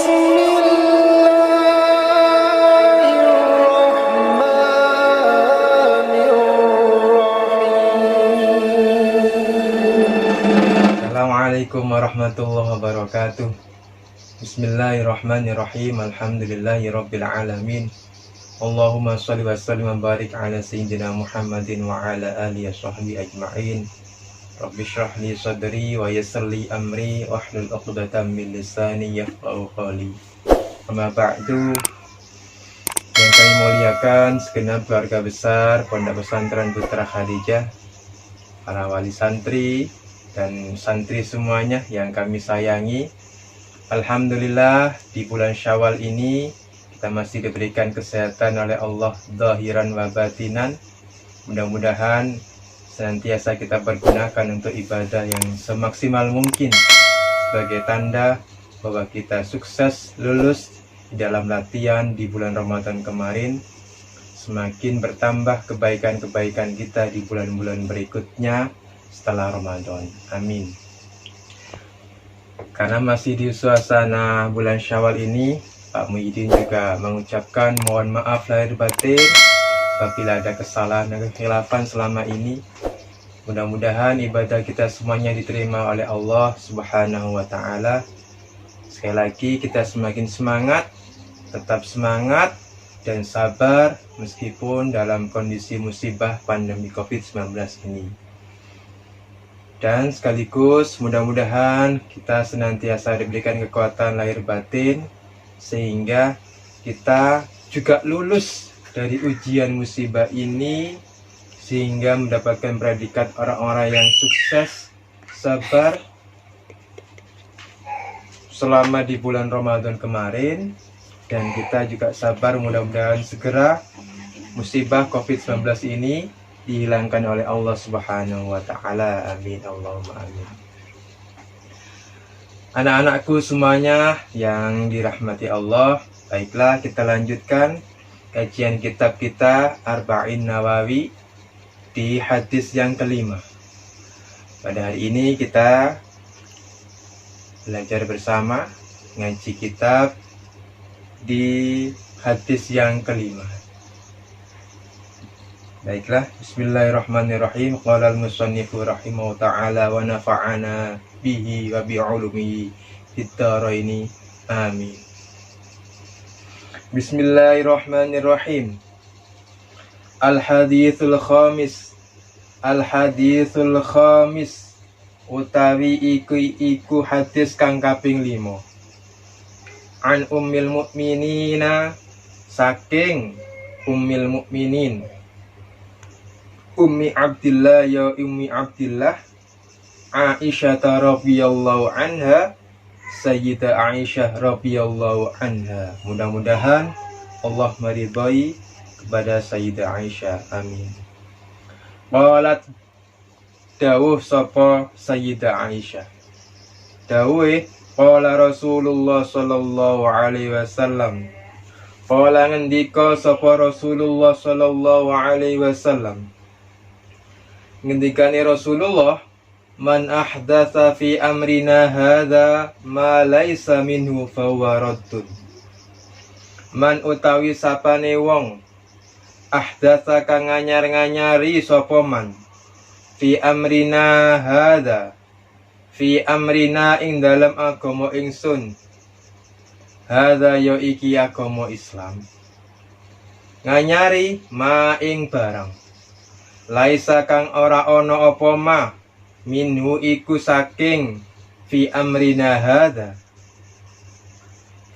Assalamualaikum warahmatullahi wabarakatuh. Bismillahirrahmanirrahim. Alhamdulillahirabbil alamin. Allahumma shalli wa sallim wa barik ala sayyidina Muhammadin wa ala alihi washabbihi ajma'in. Rabbi shrah li sadri wa yassir li amri wahlul 'uqdatam min lisani yafqahu qawli. Amma ba'du. Yang kami muliakan segenap keluarga besar Pondok Pesantren Putra Khadijah, para wali santri dan santri semuanya yang kami sayangi. Alhamdulillah, di bulan Syawal ini kita masih diberikan kesehatan oleh Allah zahiran wa batinan. Mudah-mudahan senantiasa kita pergunakan untuk ibadah yang semaksimal mungkin sebagai tanda bahwa kita sukses lulus di dalam latihan di bulan Ramadan kemarin. Semakin bertambah kebaikan-kebaikan kita di bulan-bulan berikutnya setelah Ramadan. Amin. Karena masih di suasana bulan Syawal ini, Pak Muhyiddin juga mengucapkan mohon maaf lahir batin apabila ada kesalahan dan kekhilafan selama ini. Mudah-mudahan ibadah kita semuanya diterima oleh Allah Subhanahu wa Ta'ala. Sekali lagi kita semakin semangat, tetap semangat dan sabar meskipun dalam kondisi musibah pandemi COVID-19 ini. Dan sekaligus mudah-mudahan kita senantiasa diberikan kekuatan lahir batin sehingga kita juga lulus dari ujian musibah ini, sehingga mendapatkan predikat orang-orang yang sukses, sabar selama di bulan Ramadan kemarin. Dan kita juga sabar, mudah-mudahan segera musibah COVID-19 ini dihilangkan oleh Allah Subhanahu wa Ta'ala. Amin, Allahumma amin. Anak-anakku semuanya yang dirahmati Allah, baiklah kita lanjutkan kajian kitab kita Arba'in Nawawi di hadis yang kelima. Pada hari ini kita belajar bersama ngaji kitab di hadis yang kelima. Baiklah, bismillahirrahmanirrahim. Qala al-musannifu rahimahu ta'ala wa nafa'ana bihi wa bi'ulumihi fid dharaini. Amin. Bismillahirrahmanirrahim. Al-hadithul khamis. Al-hadithul khamis utawi iku hadis kang kaping 5. An ummil mukminina, saking ummil mukminin Ummi Abdillah, ya Ummi Abdillah, Aisyah radhiyallahu anha, Sayyidah Aisyah radhiyallahu anha. Mudah-mudahan Allah meridhai kepada Sayyidah Aisyah. Amin. Qalat, dawuh sapa Sayyidah Aisyah. Dawuh qala Rasulullah sallallahu alaihi wasallam. Qala ngendika sapa Rasulullah sallallahu alaihi wasallam. Ngendikane Rasulullah, man ahdatsa fi amrina hadza ma laisa minhu fahuwa raddun. Man utawi sapane wong ahdatsa kang nganyar-nganyari sapa man fi amrina hadza, fi amrina ing dalam agama ingsun, hadza ya iki agama Islam. Nganyari ma ing barang laisa kang ora ana apa ma minhu iku saking fi amrina hadza,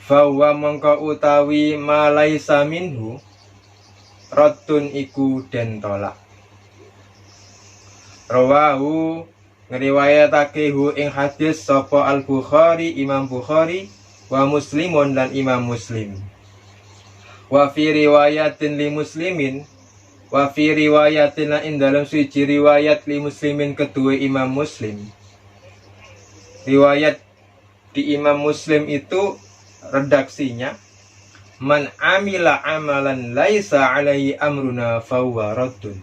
fawa mongko utawi ma laisa minhu raddun iku den tolak. Rawahu ngriwayatake hu ing hadis sapa Al-Bukhari, Imam Bukhari, wa Muslimun dan Imam Muslim. Wa fi riwayatin li Muslimin, wa fi riwayatin in dalam suci riwayat li Muslimin kedua Imam Muslim. Riwayat di Imam Muslim itu redaksinya, man amila amalan laisa alaihi amruna fahuwa raddun.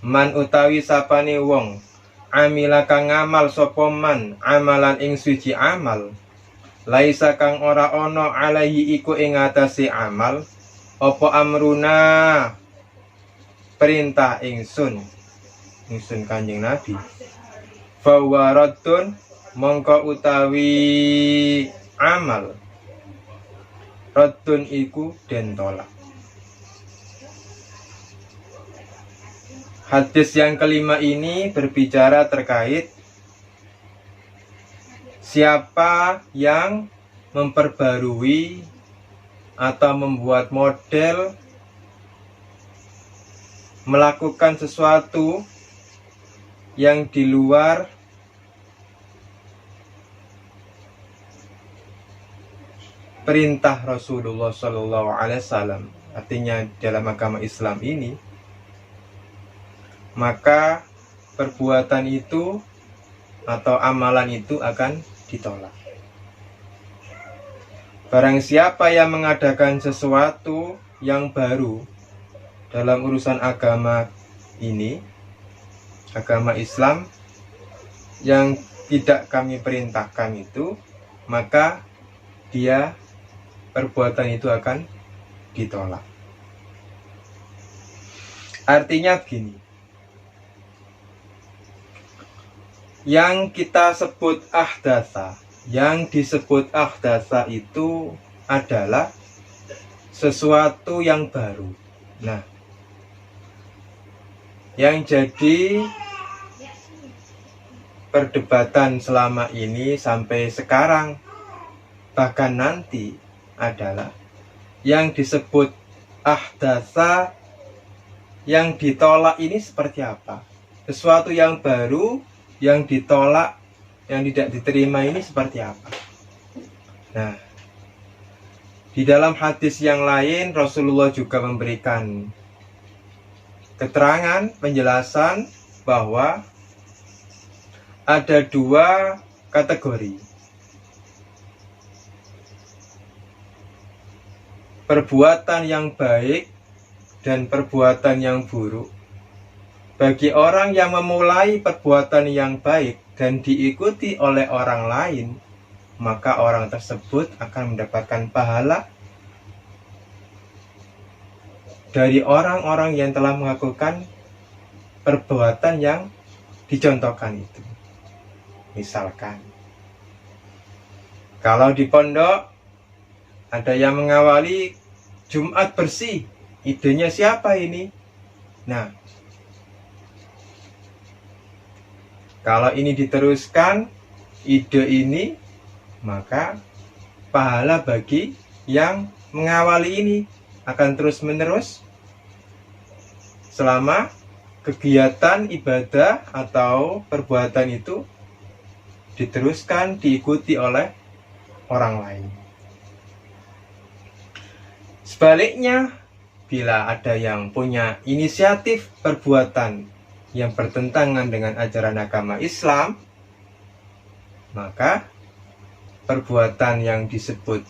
Man utawi sapane wong amila kang ngamal sapa man amalan ing suci amal laisa kang ora ono alaihi iku ing atase amal apa amruna perintah ingsun Kanjeng Nabi fawaradun mongko utawi amal raddun iku den tolak. Hadis yang kelima ini berbicara terkait siapa yang memperbarui atau membuat model melakukan sesuatu yang di luar perintah Rasulullah SAW, artinya dalam agama Islam ini, maka perbuatan itu atau amalan itu akan ditolak. Barang siapa yang mengadakan sesuatu yang baru dalam urusan agama ini, agama Islam, yang tidak kami perintahkan itu, maka perbuatan itu akan ditolak. Artinya begini, yang kita sebut ahdasa, yang disebut ahdasa itu adalah sesuatu yang baru. Nah, yang jadi perdebatan selama ini sampai sekarang bahkan nanti adalah yang disebut ahdasa yang ditolak ini seperti apa? Sesuatu yang baru yang ditolak, yang tidak diterima ini seperti apa? Nah, di dalam hadis yang lain Rasulullah juga memberikan keterangan, penjelasan bahwa ada dua kategori. Perbuatan yang baik dan perbuatan yang buruk. Bagi orang yang memulai perbuatan yang baik dan diikuti oleh orang lain, maka orang tersebut akan mendapatkan pahala dari orang-orang yang telah melakukan perbuatan yang dicontohkan itu. Misalkan, kalau di pondok ada yang mengawali Jumat bersih, idenya siapa ini? Nah, kalau ini diteruskan, ide ini, maka pahala bagi yang mengawali ini akan terus-menerus selama kegiatan ibadah atau perbuatan itu diteruskan, diikuti oleh orang lain. Sebaliknya, bila ada yang punya inisiatif perbuatan yang bertentangan dengan ajaran agama Islam, maka perbuatan yang disebut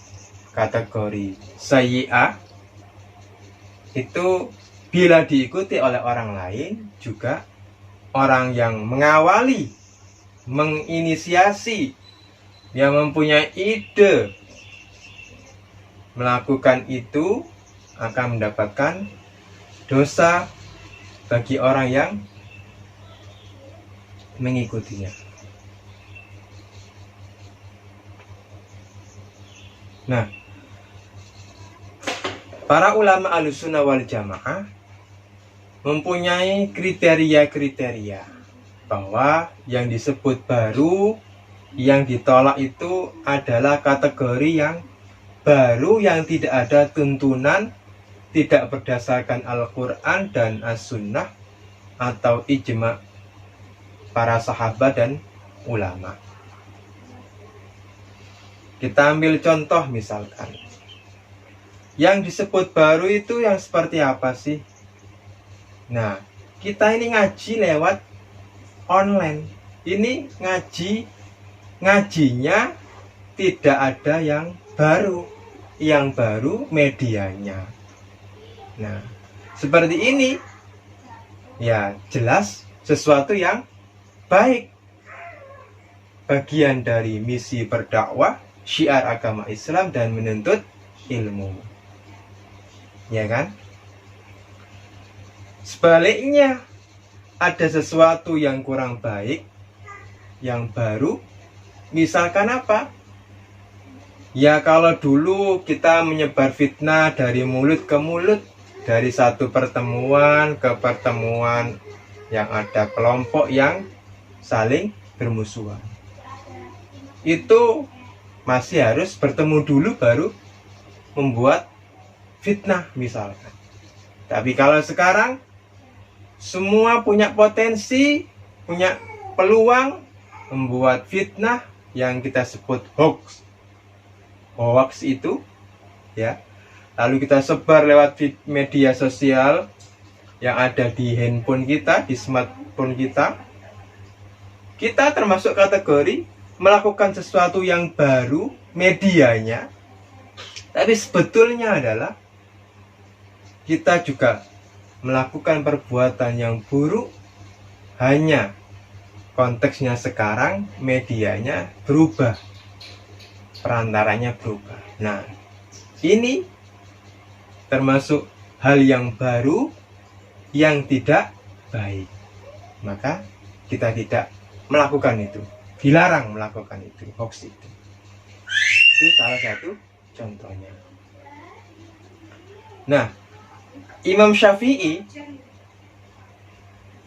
kategori sayyi'ah itu bila diikuti oleh orang lain, juga orang yang mengawali, menginisiasi, yang mempunyai ide melakukan itu akan mendapatkan dosa bagi orang yang mengikutinya. Nah, para ulama Ahlussunnah wal Jamaah mempunyai kriteria-kriteria bahwa yang disebut baru, yang ditolak itu adalah kategori yang baru, yang tidak ada tuntunan, tidak berdasarkan Al-Quran dan As-Sunnah atau ijma' para sahabat dan ulama. Kita ambil contoh misalkan, yang disebut baru itu yang seperti apa sih? Nah, kita ini ngaji lewat online. Ini ngajinya tidak ada yang baru. Yang baru medianya. Nah, seperti ini ya jelas sesuatu yang baik. Bagian dari misi berdakwah syiar agama Islam dan menuntut ilmu. Ya kan? Sebaliknya, ada sesuatu yang kurang baik, yang baru, misalkan apa? Ya kalau dulu kita menyebar fitnah dari mulut ke mulut, dari satu pertemuan ke pertemuan yang ada kelompok yang saling bermusuhan. Itu masih harus bertemu dulu baru membuat fitnah misalkan. Tapi kalau sekarang semua punya potensi, punya peluang membuat fitnah yang kita sebut hoax. Hoax itu ya, lalu kita sebar lewat media sosial yang ada di handphone kita, di smartphone kita. Kita termasuk kategori melakukan sesuatu yang baru, medianya, tapi sebetulnya adalah kita juga melakukan perbuatan yang buruk, hanya konteksnya sekarang medianya berubah, perantaranya berubah. Nah, ini termasuk hal yang baru yang tidak baik. Maka kita tidak melakukan itu, dilarang melakukan itu, hoax itu. Itu salah satu contohnya. Nah, Imam Syafi'i,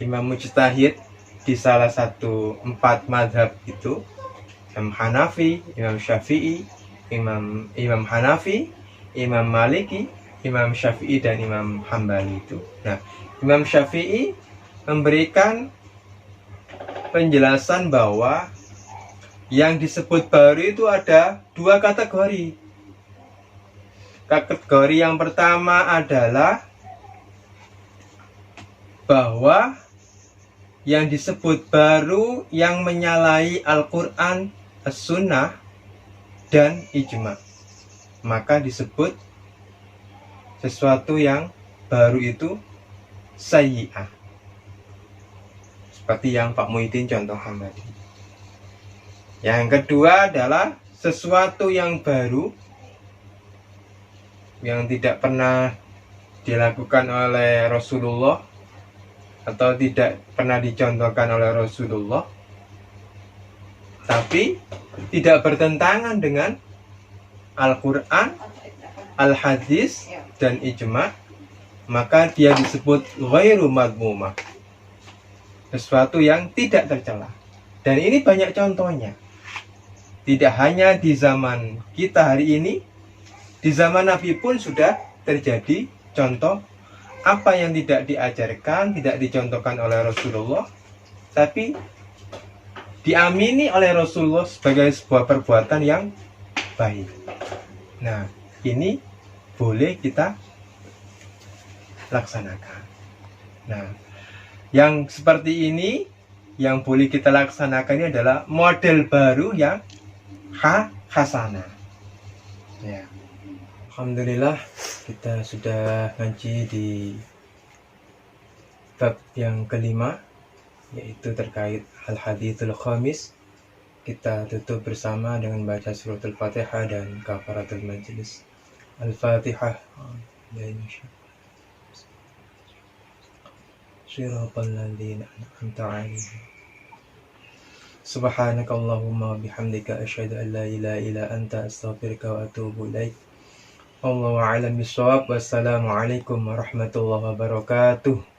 imam mujtahid di salah satu 4 mazhab itu, Imam Hanafi, Imam Syafi'i, Imam Hanafi, Imam Maliki, Imam Syafi'i dan Imam Hambali itu. Nah, Imam Syafi'i memberikan penjelasan bahwa yang disebut baru itu ada 2 kategori. Kategori yang pertama adalah bahwa yang disebut baru yang menyalahi Al-Quran, As-Sunnah, dan Ijma. Maka disebut sesuatu yang baru itu sayyi'ah. Seperti yang Pak Muhyiddin contohkan tadi. Yang kedua adalah sesuatu yang baru yang tidak pernah dilakukan oleh Rasulullah atau tidak pernah dicontohkan oleh Rasulullah, tapi tidak bertentangan dengan Al-Quran, Al-Hadis, dan Ijma', maka dia disebut ghairu madmumah, sesuatu yang tidak tercela. Dan ini banyak contohnya. Tidak hanya di zaman kita hari ini, di zaman Nabi pun sudah terjadi contoh apa yang tidak diajarkan, tidak dicontohkan oleh Rasulullah, tapi diamini oleh Rasulullah sebagai sebuah perbuatan yang baik. Nah, ini boleh kita laksanakan. Nah, yang seperti ini yang boleh kita laksanakan ini adalah model baru yang hasanah. Ya. Alhamdulillah, kita sudah ngaji di bab yang kelima, yaitu terkait Al-Hadithul Khamis. Kita tutup bersama dengan baca suratul Fatihah dan kafaratul majlis. Al-Fatihah. Shiratal ladzina an'amta 'alaihim. Subhanakallahumma bihamdika asyhadu an la ilaha illa anta astaghfiruka wa atubu ilaik. Wallahu a'lam bishawab. Wassalamualaikum warahmatullahi wabarakatuh.